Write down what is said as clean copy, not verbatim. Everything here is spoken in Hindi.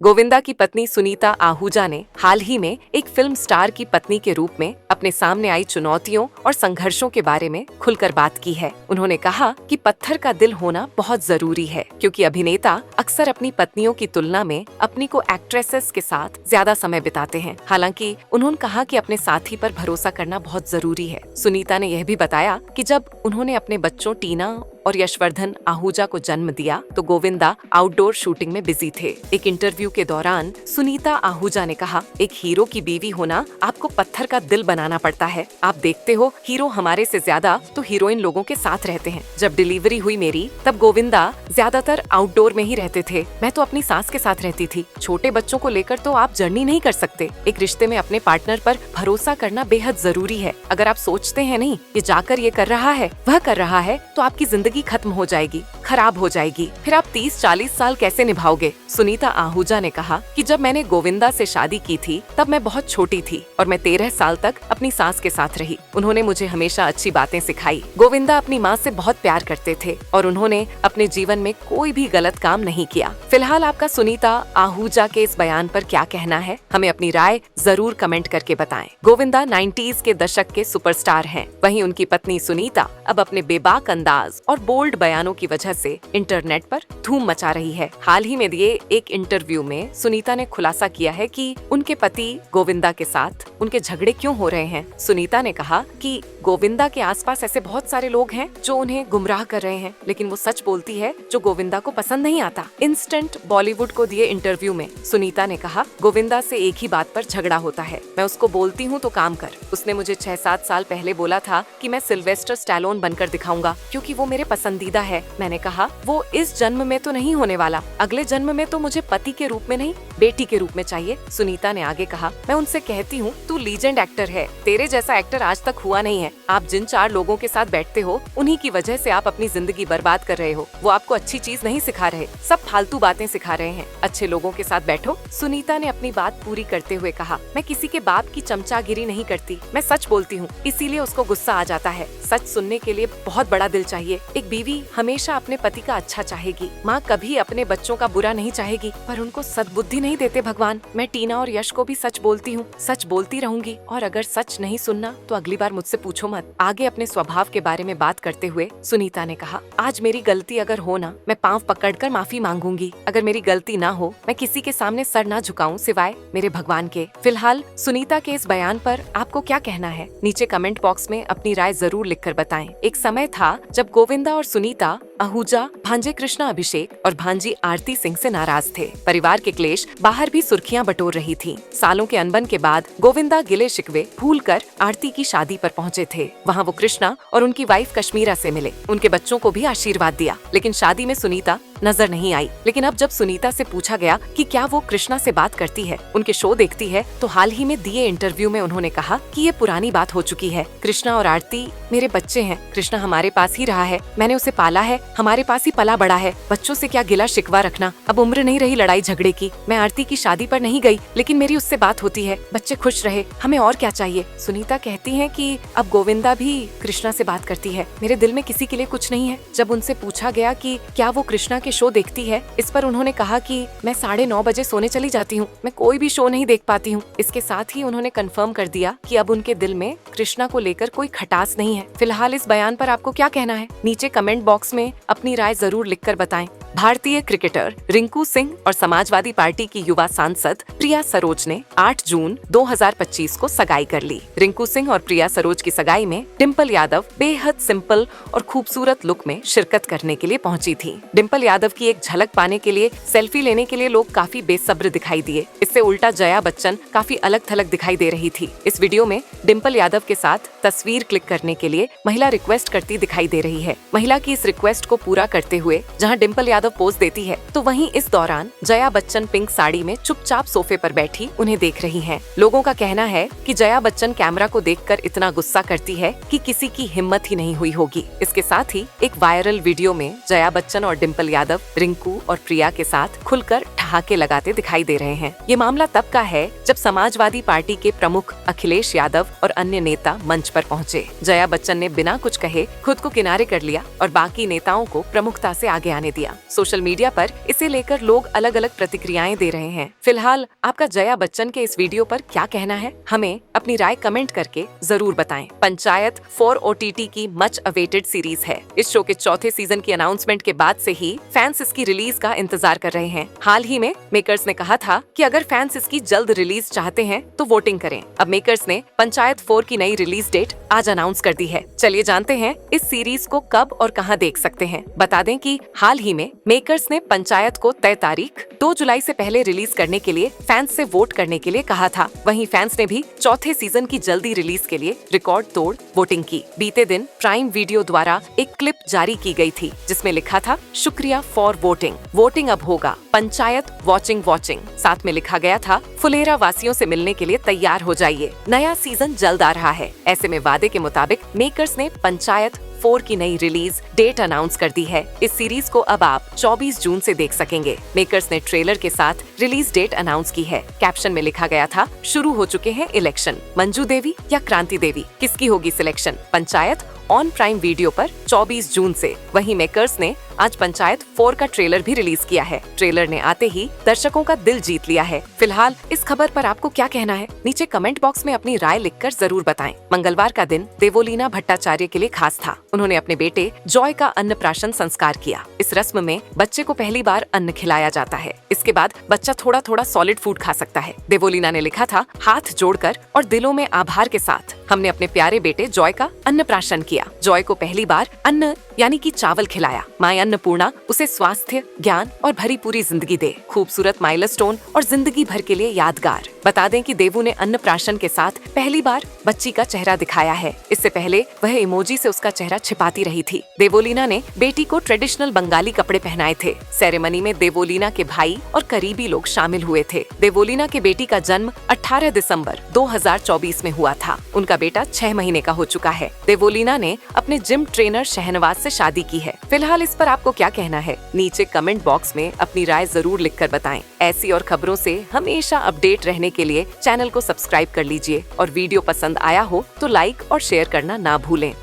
गोविंदा की पत्नी सुनीता आहूजा ने हाल ही में एक फिल्म स्टार की पत्नी के रूप में अपने सामने आई चुनौतियों और संघर्षों के बारे में खुलकर बात की है। उन्होंने कहा कि पत्थर का दिल होना बहुत जरूरी है, क्योंकि अभिनेता अक्सर अपनी पत्नियों की तुलना में अपनी को एक्ट्रेसेस के साथ ज्यादा समय बिताते हैं। हालांकि उन्होंने कहा कि अपने साथी पर भरोसा करना बहुत जरूरी है। सुनीता ने यह भी बताया कि जब उन्होंने अपने बच्चों टीना और यशवर्धन आहूजा को जन्म दिया तो गोविंदा आउटडोर शूटिंग में बिजी थे। एक इंटरव्यू के दौरान सुनीता आहूजा ने कहा, एक हीरो की बीवी होना आपको पत्थर का दिल बनाना पड़ता है। आप देखते हो, हीरो हमारे से ज्यादा तो हीरोइन लोगों के साथ रहते हैं। जब डिलीवरी हुई मेरी, तब गोविंदा ज्यादातर आउटडोर में ही रहते थे। मैं तो अपनी सास के साथ रहती थी। छोटे बच्चों को लेकर तो आप जर्नी नहीं कर सकते। एक रिश्ते में अपने पार्टनर पर भरोसा करना बेहद जरूरी है। अगर आप सोचते हैं नहीं, ये जाकर ये कर रहा है, वह कर रहा है, तो आपकी जिंदगी खत्म हो जाएगी, खराब हो जाएगी। फिर आप 30-40 साल कैसे निभाओगे? सुनीता आहूजा ने कहा कि जब मैंने गोविंदा से शादी की थी तब मैं बहुत छोटी थी और मैं 13 साल तक अपनी सास के साथ रही। उन्होंने मुझे हमेशा अच्छी बातें सिखाई। गोविंदा अपनी माँ से बहुत प्यार करते थे और उन्होंने अपने जीवन में कोई भी गलत काम नहीं किया। फिलहाल आपका सुनीता आहूजा के इस बयान पर क्या कहना है? हमें अपनी राय जरूर कमेंट करके बताएं। गोविंदा 90s के दशक के सुपरस्टार हैं। वहीं उनकी पत्नी सुनीता अब अपने बेबाक अंदाज और बोल्ड बयानों की वजह से इंटरनेट पर धूम मचा रही है। हाल ही में दिए एक इंटरव्यू में सुनीता ने खुलासा किया है कि उनके पति गोविंदा के साथ उनके झगड़े क्यों हो रहे हैं। सुनीता ने कहा कि गोविंदा के आसपास ऐसे बहुत सारे लोग हैं जो उन्हें गुमराह कर रहे हैं, लेकिन वो सच बोलती है जो गोविंदा को पसंद नहीं आता। इंस्टेंट बॉलीवुड को दिए इंटरव्यू में सुनीता ने कहा, गोविंदा से एक ही बात पर झगड़ा होता है। मैं उसको बोलती हूँ तो काम कर। उसने मुझे 6-7 साल पहले बोला था कि मैं सिल्वेस्टर स्टैलोन बनकर दिखाऊंगा, क्योंकि वो मेरे पसंदीदा है। मैंने कहा वो इस जन्म में तो नहीं होने वाला, अगले जन्म में तो मुझे पति के रूप में नहीं, बेटी के रूप में चाहिए। सुनीता ने आगे कहा, मैं उनसे कहती हूँ, तू लीजेंड एक्टर है, तेरे जैसा एक्टर आज तक हुआ नहीं है। आप जिन 4 लोगों के साथ बैठते हो, उन्हीं की वजह से आप अपनी जिंदगी बर्बाद कर रहे हो। वो आपको अच्छी चीज नहीं सिखा रहे, सब फालतू बातें सिखा रहे हैं। अच्छे लोगों के साथ बैठो। सुनीता ने अपनी बात पूरी करते हुए कहा, मैं किसी के बाप की चमचागिरी नहीं करती, मैं सच बोलती हूँ, इसीलिए उसको गुस्सा आ जाता है। सच सुनने के लिए बहुत बड़ा दिल चाहिए। एक बीवी हमेशा अपने पति का अच्छा चाहेगी। माँ कभी अपने बच्चों का बुरा नहीं चाहेगी, पर उनको सद्बुद्धि नहीं देते भगवान। मैं टीना और यश को भी सच बोलती हूँ, सच बोलती रहूंगी, और अगर सच नहीं सुनना तो अगली बार मुझसे पूछो मत। आगे अपने स्वभाव के बारे में बात करते हुए सुनीता ने कहा, आज मेरी गलती अगर हो ना, मैं पांव पकड़कर माफी मांगूंगी। अगर मेरी गलती ना हो, मैं किसी के सामने सर ना झुकाऊं सिवाय मेरे भगवान के। फिलहाल सुनीता के इस बयान पर आपको क्या कहना है? नीचे कमेंट बॉक्स में अपनी राय जरूर लिखकर बताएं। एक समय था जब गोविंदा और सुनीता आहूजा भांजे कृष्णा अभिषेक और भांजी आरती सिंह से नाराज थे। परिवार के क्लेश बाहर भी सुर्खियां बटोर रही थी। सालों के अनबन के बाद गोविंदा गिले शिकवे भूलकर आरती की शादी पर पहुंचे थे। वहां वो कृष्णा और उनकी वाइफ कश्मीरा से मिले, उनके बच्चों को भी आशीर्वाद दिया, लेकिन शादी में सुनीता नजर नहीं आई। लेकिन अब जब सुनीता से पूछा गया कि क्या वो कृष्णा से बात करती है, उनके शो देखती है, तो हाल ही में दिए इंटरव्यू में उन्होंने कहा कि ये पुरानी बात हो चुकी है। कृष्णा और आरती मेरे बच्चे हैं। कृष्णा हमारे पास ही रहा है, मैंने उसे पाला है, हमारे पास ही पला बड़ा है। बच्चों से क्या गिला शिकवा रखना, अब उम्र नहीं रही लड़ाई झगड़े की। मैं आरती की शादी पर नहीं गई, लेकिन मेरी उससे बात होती है। बच्चे खुश रहे, हमें और क्या चाहिए। सुनीता कहती हैं कि अब गोविंदा भी कृष्णा से बात करती है। मेरे दिल में किसी के लिए कुछ नहीं है। जब उनसे पूछा गया कि क्या वो कृष्णा के शो देखती है, इस पर उन्होंने कहा कि मैं 9:30 बजे सोने चली जाती हूँ, मैं कोई भी शो नहीं देख पाती हूँ। इसके साथ ही उन्होंने कंफर्म कर दिया कि अब उनके दिल में कृष्णा को लेकर कोई खटास नहीं है। फिलहाल इस बयान पर आपको क्या कहना है? नीचे कमेंट बॉक्स में अपनी राय जरूर लिखकर बताएं। भारतीय क्रिकेटर रिंकू सिंह और समाजवादी पार्टी की युवा सांसद प्रिया सरोज ने 8 जून 2025 को सगाई कर ली। रिंकू सिंह और प्रिया सरोज की सगाई में डिम्पल यादव बेहद सिंपल और खूबसूरत लुक में शिरकत करने के लिए पहुंची थी। डिम्पल यादव की एक झलक पाने के लिए सेल्फी लेने के लिए लोग काफी बेसब्र दिखाई दिए। इससे उल्टा जया बच्चन काफी अलग थलग दिखाई दे रही थी। इस वीडियो में डिम्पल यादव के साथ तस्वीर क्लिक करने के लिए महिला रिक्वेस्ट करती दिखाई दे रही है। महिला की इस रिक्वेस्ट को पूरा करते हुए जहां डिम्पल यादव पोज देती है, तो वहीं इस दौरान जया बच्चन पिंक साड़ी में चुपचाप सोफे पर बैठी उन्हें देख रही हैं। लोगों का कहना है कि जया बच्चन कैमरा को देखकर इतना गुस्सा करती है कि किसी की हिम्मत ही नहीं हुई होगी। इसके साथ ही एक वायरल वीडियो में जया बच्चन और डिम्पल यादव रिंकू और प्रिया के साथ खुलकर ठहाके लगाते दिखाई दे रहे हैं। ये मामला तब का है जब समाजवादी पार्टी के प्रमुख अखिलेश यादव और अन्य नेता मंच पर पहुंचे। जया बच्चन ने बिना कुछ कहे खुद को किनारे कर लिया और बाकी नेताओं को प्रमुखता से आगे आने दिया। सोशल मीडिया पर इसे लेकर लोग अलग अलग प्रतिक्रियाएं दे रहे हैं। फिलहाल आपका जया बच्चन के इस वीडियो पर क्या कहना है, हमें अपनी राय कमेंट करके जरूर बताएं। पंचायत 4 OTT की मच अवेटेड सीरीज है। इस शो के चौथे सीजन की अनाउंसमेंट के बाद से ही फैंस इसकी रिलीज का इंतजार कर रहे हैं। हाल ही में मेकर्स ने कहा था कि अगर फैंस इसकी जल्द रिलीज चाहते हैं तो वोटिंग करें। अब मेकर्स ने पंचायत 4 की नई रिलीज डेट आज अनाउंस कर दी है। चलिए जानते हैं इस सीरीज को कब और कहां देख सकते हैं। बता दें कि हाल ही में मेकर्स ने पंचायत को तय तारीख 2 जुलाई से पहले रिलीज करने के लिए फैंस से वोट करने के लिए कहा था। वहीं फैंस ने भी चौथे सीजन की जल्दी रिलीज के लिए रिकॉर्ड तोड़ वोटिंग की। बीते दिन प्राइम वीडियो द्वारा एक क्लिप जारी की गई थी जिसमें लिखा था, शुक्रिया फॉर वोटिंग, वोटिंग अब होगा, पंचायत वॉचिंग वॉचिंग। साथ में लिखा गया था, फुलेरा वासियों से मिलने के लिए तैयार हो जाइए, नया सीजन जल्द आ रहा है। ऐसे में वादे के मुताबिक मेकर्स ने पंचायत 4 की नई रिलीज डेट अनाउंस कर दी है। इस सीरीज को अब आप 24 जून से देख सकेंगे। मेकर्स ने ट्रेलर के साथ रिलीज डेट अनाउंस की है। कैप्शन में लिखा गया था, शुरू हो चुके हैं इलेक्शन, मंजू देवी या क्रांति देवी, किसकी होगी selection? Panchayat on prime video पर 24 जून से। वहीं मेकर्स ने आज पंचायत 4 का ट्रेलर भी रिलीज किया है। ट्रेलर ने आते ही दर्शकों का दिल जीत लिया है। फिलहाल इस खबर पर आपको क्या कहना है, नीचे कमेंट बॉक्स में अपनी राय लिखकर जरूर बताएं। मंगलवार का दिन देवोलीना भट्टाचार्य के लिए खास था। उन्होंने अपने बेटे जॉय का अन्नप्राशन संस्कार किया। इस रस्म में बच्चे को पहली बार अन्न खिलाया जाता है। इसके बाद बच्चा थोड़ा थोड़ा सॉलिड फूड खा सकता है। देवोलीना ने लिखा था, हाथ जोड़कर और दिलों में आभार के साथ हमने अपने प्यारे बेटे जॉय का अन्नप्राशन किया। जॉय को पहली बार अन्न यानी कि चावल खिलाया। माँ अन्नपूर्णा उसे स्वास्थ्य, ज्ञान और भरी पूरी जिंदगी दे। खूबसूरत माइलस्टोन और जिंदगी भर के लिए यादगार। बता दें कि देवू ने अन्नप्राशन के साथ पहली बार बच्ची का चेहरा दिखाया है। इससे पहले वह इमोजी से उसका चेहरा छिपाती रही थी। देवोलीना ने बेटी को ट्रेडिशनल बंगाली कपड़े पहनाए थे। सेरेमनी में देवोलीना के भाई और करीबी लोग शामिल हुए थे। देवोलीना के बेटी का जन्म 18 दिसंबर 2024 में हुआ था। उनका बेटा 6 महीने का हो चुका है। देवोलीना ने अपने जिम ट्रेनर शहनवाज से शादी की है। फिलहाल इस पर आपको क्या कहना है, नीचे कमेंट बॉक्स में अपनी राय जरूर लिखकर बताएं। ऐसी और खबरों से हमेशा अपडेट रहने के लिए चैनल को सब्सक्राइब कर लीजिए और वीडियो पसंद आया हो तो लाइक और शेयर करना ना भूलें।